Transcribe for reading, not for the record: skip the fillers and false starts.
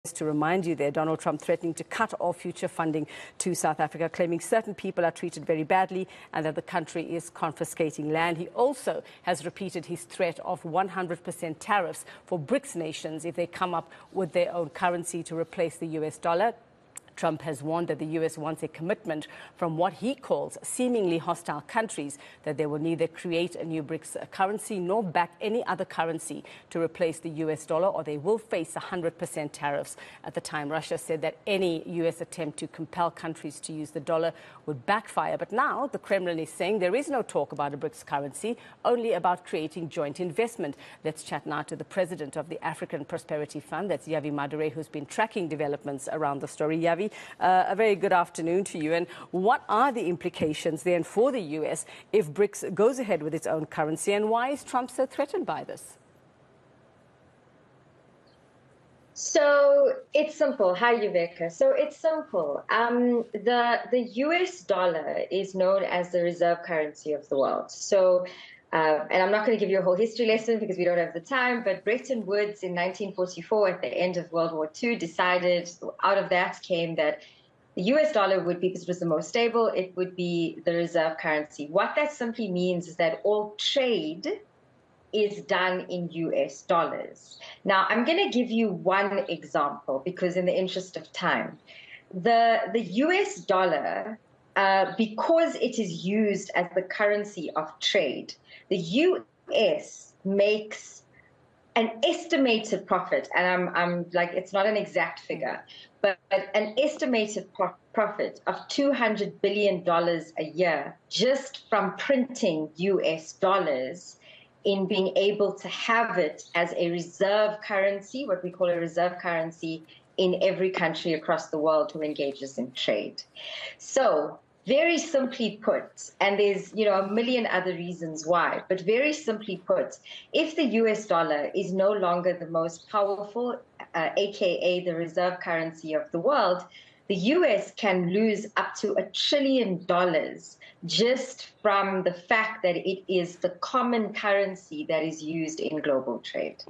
To remind you there, Donald Trump threatening to cut off future funding to South Africa, claiming certain people are treated very badly and that the country is confiscating land. He also has repeated his threat of 100% tariffs for BRICS nations if they come up with their own currency to replace the US dollar. Trump has warned that the U.S. wants a commitment from what he calls seemingly hostile countries that they will neither create a new BRICS currency nor back any other currency to replace the U.S. dollar, or they will face 100% tariffs. At the time, Russia said that any U.S. attempt to compel countries to use the dollar would backfire. But now the Kremlin is saying there is no talk about a BRICS currency, only about creating joint investment. Let's chat now to the president of the African Prosperity Fund, that's Yavi Madure, who's been tracking developments around the story. Yavi, a very good afternoon to you. And what are the implications then for the U.S. if BRICS goes ahead with its own currency, and why is Trump so threatened by this? So it's simple. Hi, Yuveka. So it's simple. The US dollar is known as the reserve currency of the world. So, and I'm not going to give you a whole history lesson because we don't have the time, but Bretton Woods in 1944, at the end of World War II, decided, out of that came that the US dollar would be, because it was the most stable, it would be the reserve currency. What that simply means is that all trade is done in US dollars. Now, I'm going to give you one example because in the interest of time, the US dollar, because it is used as the currency of trade, the US makes an estimated profit, and I'm like, it's not an exact figure, but an estimated profit of $200 billion a year just from printing US dollars, in being able to have it as a reserve currency, what we call a reserve currency, in every country across the world who engages in trade. So very simply put, and there's a million other reasons why, but very simply put, if the US dollar is no longer the most powerful, aka the reserve currency of the world, the US can lose up to $1 trillion just from the fact that it is the common currency that is used in global trade.